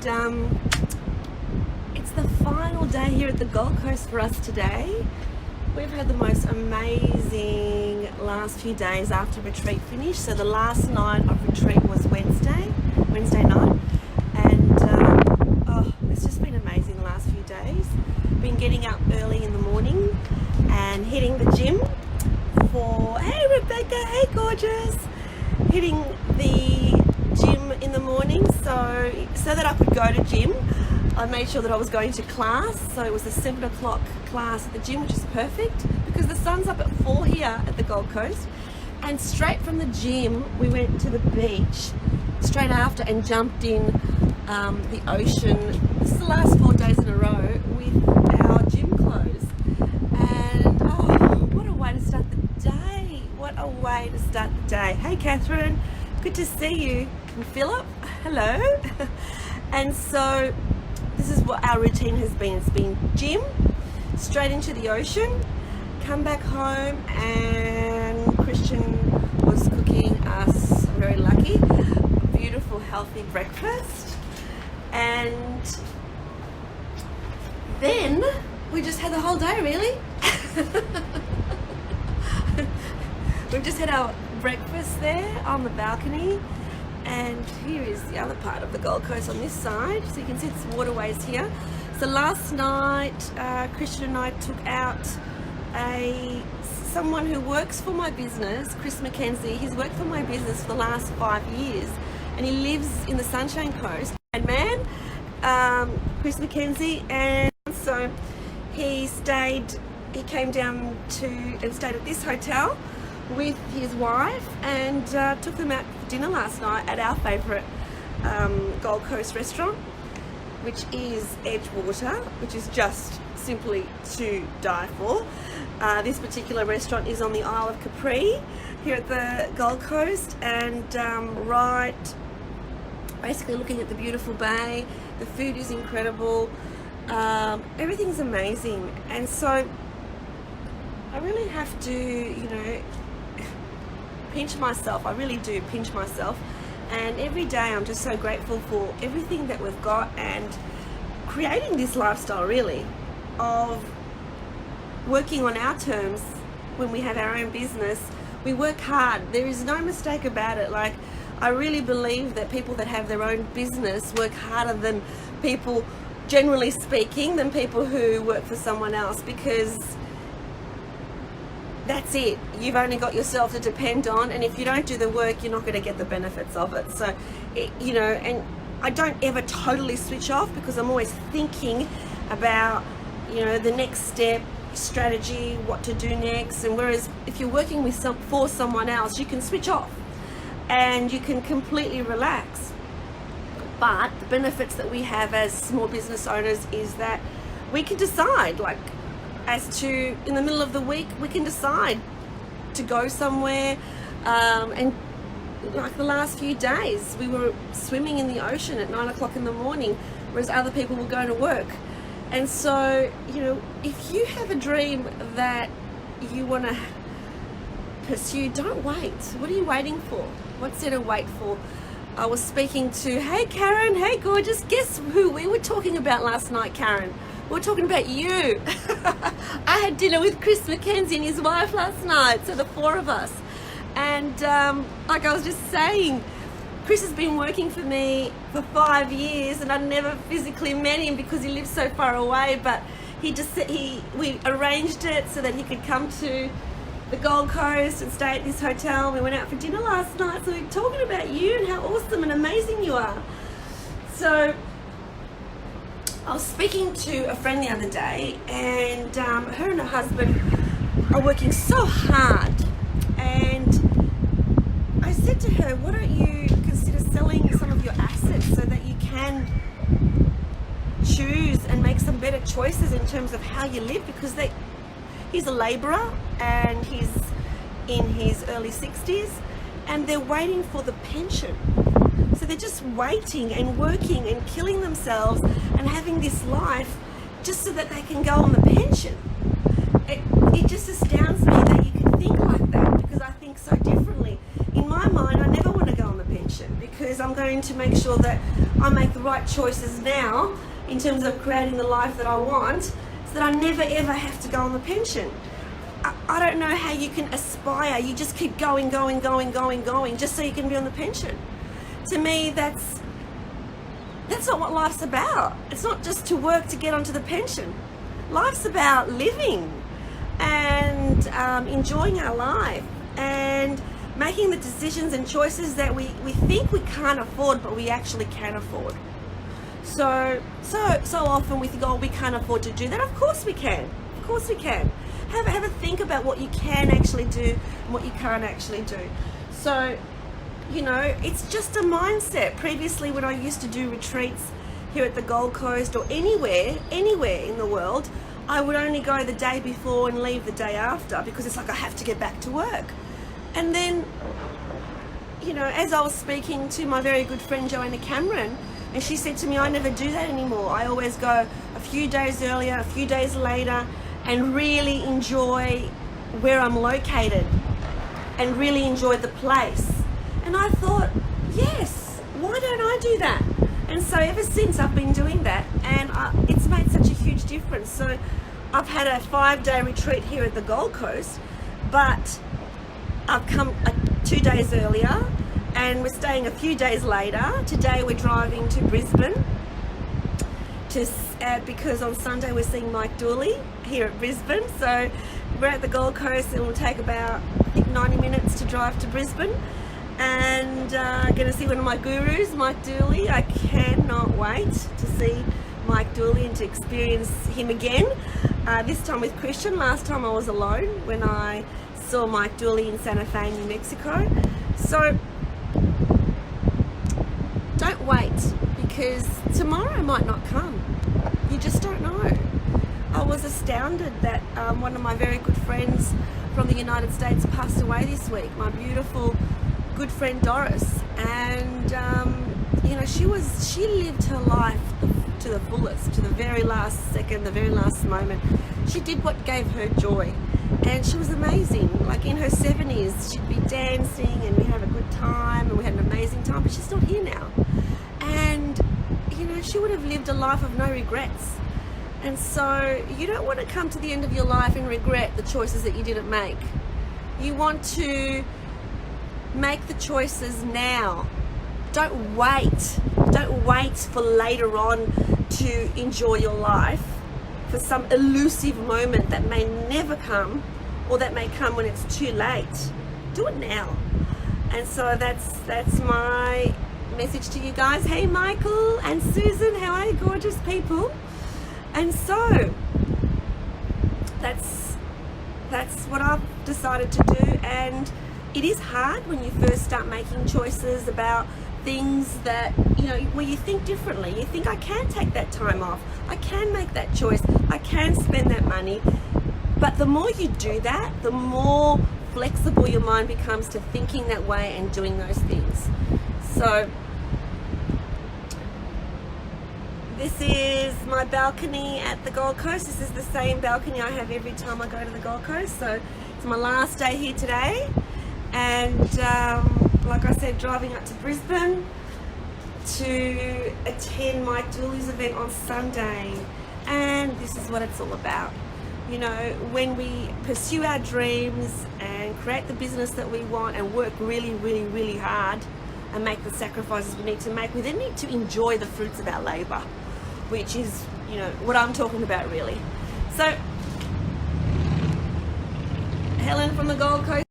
and it's the final day here at the Gold Coast for us today. We've had the most amazing last few days after retreat finished. So the last night of retreat was Wednesday night, and it's just been amazing the last few days. Been getting up early in the morning and hitting the gym for, hey Rebecca, hey gorgeous, hitting the gym in the morning so that I could go to gym. I made sure that I was going to class, so it was a 7 o'clock class at the gym, which is perfect because the sun's up at 4 here at the Gold Coast. And straight from the gym we went to the beach straight after and jumped in the ocean. This is the last 4 days in a row with our gym clothes, and what a way to start the day. What a way to start the day. Hey Catherine, good to see you. And Philip, hello. And so this is what our routine has been. It's been gym, straight into the ocean, come back home, and Christian was cooking us, I'm very lucky, a beautiful healthy breakfast. And then we just had the whole day really. We've just had our breakfast there on the balcony, and here is the other part of the Gold Coast on this side, so you can see it's waterways here. So last night Christian and I took out someone who works for my business, Chris McKenzie. He's worked for my business for the last 5 years, and he lives in the Sunshine Coast. And man, Chris McKenzie, and so he came down and stayed at this hotel with his wife, and took them out for dinner last night at our favourite Gold Coast restaurant, which is Edgewater, which is just simply to die for. This particular restaurant is on the Isle of Capri here at the Gold Coast, and basically looking at the beautiful bay. The food is incredible, everything's amazing. And so I really have to, pinch myself. I really do pinch myself, and every day I'm just so grateful for everything that we've got, and creating this lifestyle really of working on our terms. When we have our own business, we work hard. There is no mistake about it. Like, I really believe that people that have their own business work harder than people, generally speaking, than people who work for someone else, because that's it. You've only got yourself to depend on, and if you don't do the work, you're not going to get the benefits of it. So, and I don't ever totally switch off, because I'm always thinking about, the next step, strategy, what to do next. And whereas if you're working for someone else, you can switch off and you can completely relax. But the benefits that we have as small business owners is that we can decide, like, as to, in the middle of the week, we can decide to go somewhere, and like the last few days, we were swimming in the ocean at 9 o'clock in the morning, whereas other people were going to work. And so, if you have a dream that you want to pursue, don't wait. What are you waiting for? What's there to wait for? I was speaking to, hey Karen, hey gorgeous, guess who we were talking about last night, Karen? We're talking about you. I had dinner with Chris McKenzie and his wife last night, so the 4 of us. And like I was just saying, Chris has been working for me for 5 years, and I never physically met him because he lives so far away, but we arranged it so that he could come to the Gold Coast and stay at this hotel. We went out for dinner last night, so we were talking about you and how awesome and amazing you are. So I was speaking to a friend the other day, and her and her husband are working so hard, and I said to her, why don't you consider selling some of your assets so that you can choose and make some better choices in terms of how you live, because he's a labourer and he's in his early 60s, and they're waiting for the pension. So they're just waiting and working and killing themselves and having this life just so that they can go on the pension. It just astounds me that you can think like that, because I think so differently. In my mind, I never want to go on the pension. pension, because I'm going to make sure that I make the right choices now in terms of creating the life that I want, so that I never ever have to go on the pension. I don't know how you can aspire. You just keep going just so you can be on the pension. To me, that's not what life's about. It's not just to work to get onto the pension. Life's about living and enjoying our life and making the decisions and choices that we think we can't afford, but we actually can afford. So often we think, oh, we can't afford to do that. Of course we can. Of course we can. Have a think about what you can actually do and what you can't actually do. So, you know, it's just a mindset. Previously, when I used to do retreats here at the Gold Coast or anywhere in the world, I would only go the day before and leave the day after, because it's like I have to get back to work. And then, you know, as I was speaking to my very good friend Joanna Cameron, and she said to me, I never do that anymore. I always go a few days earlier, a few days later, and really enjoy where I'm located and really enjoy the place. And I thought, yes, why don't I do that? And so ever since I've been doing that, and it's made such a huge difference. So I've had a 5-day retreat here at the Gold Coast, but I've come 2 days earlier and we're staying a few days later. Today we're driving to Brisbane because on Sunday we're seeing Mike Dooley here at Brisbane. So we're at the Gold Coast and we'll take about, I think, 90 minutes to drive to Brisbane, and going to see one of my gurus, Mike Dooley. I cannot wait to see Mike Dooley and to experience him again, this time with Christian. Last time I was alone when I saw Mike Dooley in Santa Fe, New Mexico. So don't wait, because tomorrow might not come. You just don't know. I was astounded that one of my very good friends from the United States passed away this week, my beautiful good friend Doris. And you know, she lived her life to the fullest, to the very last second, the very last moment. She did what gave her joy, and she was amazing. Like in her 70s, she'd be dancing and we had a good time and we had an amazing time, but she's not here now. And you know, she would have lived a life of no regrets. And so you don't want to come to the end of your life and regret the choices that you didn't make. You want to make the choices now. Don't wait. Don't wait for later on to enjoy your life, for some elusive moment that may never come, or that may come when it's too late. Do it now. And so that's my message to you guys. Hey Michael and Susan, how are you, gorgeous people? And so that's what I've decided to do. And it is hard when you first start making choices about things that, you know, where you think differently. You think, I can take that time off, I can make that choice, I can spend that money. But the more you do that, the more flexible your mind becomes to thinking that way and doing those things. So this is my balcony at the Gold Coast. This is the same balcony I have every time I go to the Gold Coast. So it's my last day here today, and like I said, driving up to Brisbane to attend Mike Dooley's event on Sunday. And this is what it's all about. You know, when we pursue our dreams and create the business that we want and work really, really, really hard and make the sacrifices we need to make, we then need to enjoy the fruits of our labor, which is, you know, what I'm talking about really. So, Helen from the Gold Coast.